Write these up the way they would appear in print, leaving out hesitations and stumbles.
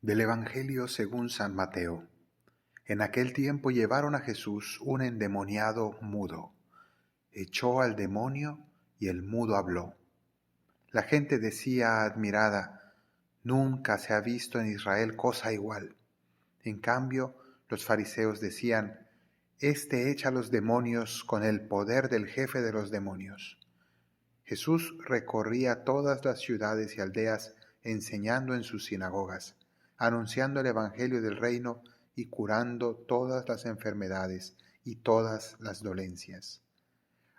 Del Evangelio según San Mateo. En aquel tiempo llevaron a Jesús un endemoniado mudo. Echó al demonio y el mudo habló. La gente decía admirada: nunca se ha visto en Israel cosa igual. En cambio, los fariseos decían: este echa a los demonios con el poder del jefe de los demonios. Jesús recorría todas las ciudades y aldeas, enseñando en sus sinagogas, anunciando el evangelio del reino y curando todas las enfermedades y todas las dolencias.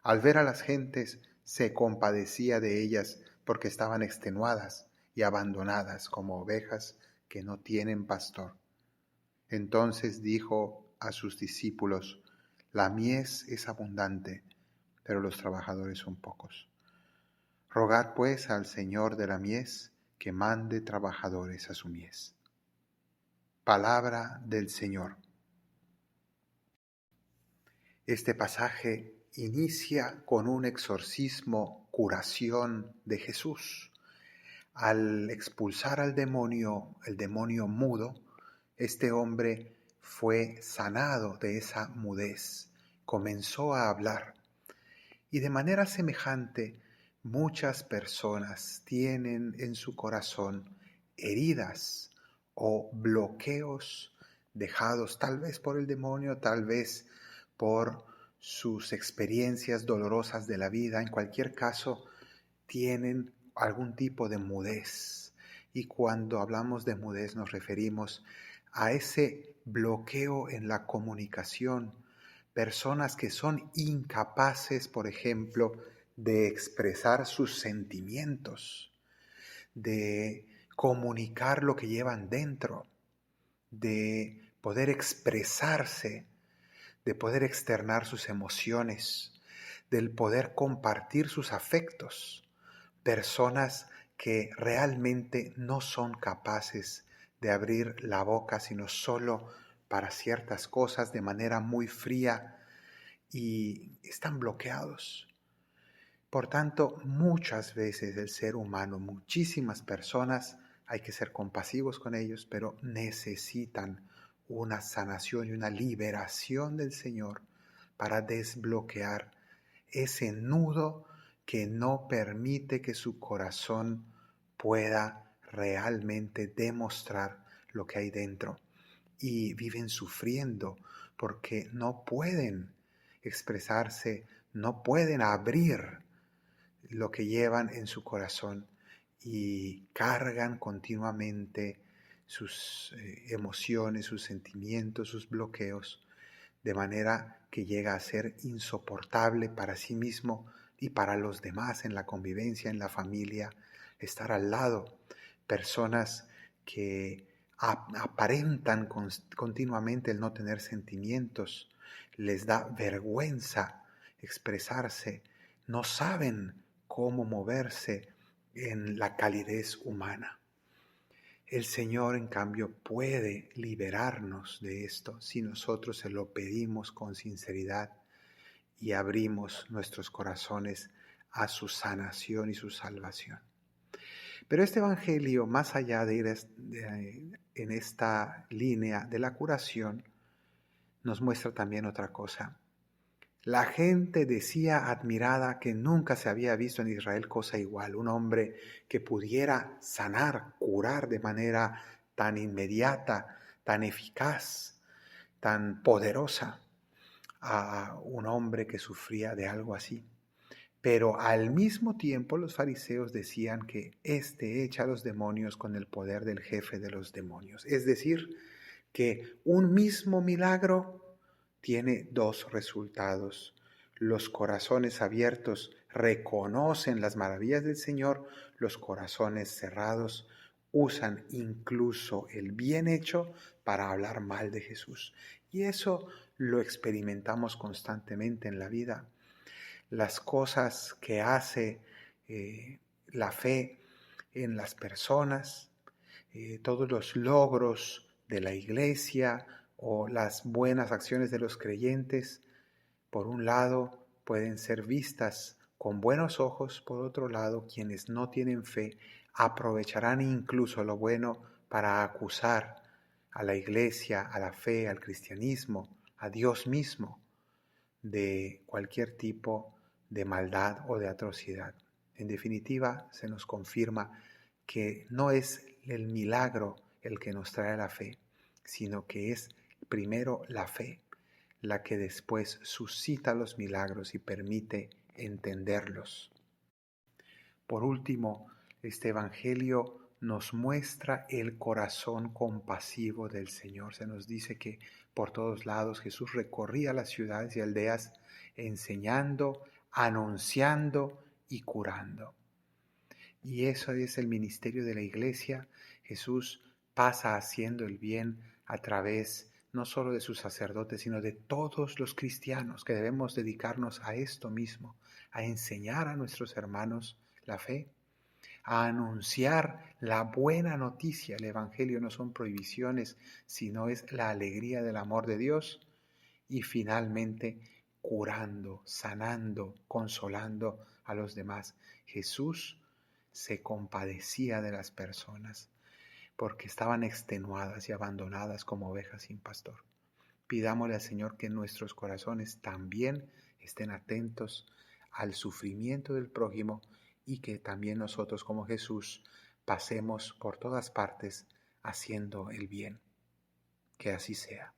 Al ver a las gentes, se compadecía de ellas porque estaban extenuadas y abandonadas como ovejas que no tienen pastor. Entonces dijo a sus discípulos: la mies es abundante, pero los trabajadores son pocos. Rogad pues al Señor de la mies que mande trabajadores a su mies. Palabra del Señor. Este pasaje inicia con un exorcismo, curación de Jesús. Al expulsar al demonio, el demonio mudo, este hombre fue sanado de esa mudez, comenzó a hablar. Y de manera semejante, muchas personas tienen en su corazón heridas o bloqueos dejados tal vez por el demonio, tal vez por sus experiencias dolorosas de la vida. En cualquier caso, tienen algún tipo de mudez. Y cuando hablamos de mudez nos referimos a ese bloqueo en la comunicación. Personas que son incapaces, por ejemplo, de expresar sus sentimientos, de comunicar lo que llevan dentro, de poder expresarse, de poder externar sus emociones, del poder compartir sus afectos. Personas que realmente no son capaces de abrir la boca, sino solo para ciertas cosas de manera muy fría, y están bloqueados. Por tanto, muchas veces el ser humano, muchísimas personas, hay que ser compasivos con ellos, pero necesitan una sanación y una liberación del Señor para desbloquear ese nudo que no permite que su corazón pueda realmente demostrar lo que hay dentro. Y viven sufriendo porque no pueden expresarse, no pueden abrir lo que llevan en su corazón y cargan continuamente sus emociones, sus sentimientos, sus bloqueos, de manera que llega a ser insoportable para sí mismo y para los demás en la convivencia, en la familia, estar al lado. Personas que aparentan continuamente el no tener sentimientos, les da vergüenza expresarse, no saben cómo moverse en la calidez humana. El Señor, en cambio, puede liberarnos de esto si nosotros se lo pedimos con sinceridad y abrimos nuestros corazones a su sanación y su salvación. Pero este Evangelio, más allá de ir en esta línea de la curación, nos muestra también otra cosa. La gente decía admirada que nunca se había visto en Israel cosa igual, un hombre que pudiera sanar, curar de manera tan inmediata, tan eficaz, tan poderosa a un hombre que sufría de algo así. Pero al mismo tiempo los fariseos decían que éste echa a los demonios con el poder del jefe de los demonios. Es decir, que un mismo milagro tiene dos resultados. Los corazones abiertos reconocen las maravillas del Señor, los corazones cerrados usan incluso el bien hecho para hablar mal de Jesús. Y eso lo experimentamos constantemente en la vida. Las cosas que hace la fe en las personas, todos los logros de la iglesia o las buenas acciones de los creyentes, por un lado, pueden ser vistas con buenos ojos. Por otro lado, quienes no tienen fe aprovecharán incluso lo bueno para acusar a la iglesia, a la fe, al cristianismo, a Dios mismo, de cualquier tipo de maldad o de atrocidad. En definitiva, se nos confirma que no es el milagro el que nos trae la fe, sino que es primero la fe la que después suscita los milagros y permite entenderlos. Por último, este Evangelio nos muestra el corazón compasivo del Señor. Se nos dice que por todos lados Jesús recorría las ciudades y aldeas enseñando, anunciando y curando. Y eso es el ministerio de la Iglesia. Jesús pasa haciendo el bien a través no solo de sus sacerdotes, sino de todos los cristianos, que debemos dedicarnos a esto mismo, a enseñar a nuestros hermanos la fe, a anunciar la buena noticia. El Evangelio no son prohibiciones, sino es la alegría del amor de Dios. Y finalmente, curando, sanando, consolando a los demás. Jesús se compadecía de las personas porque estaban extenuadas y abandonadas como ovejas sin pastor. Pidámosle al Señor que nuestros corazones también estén atentos al sufrimiento del prójimo y que también nosotros como Jesús pasemos por todas partes haciendo el bien. Que así sea.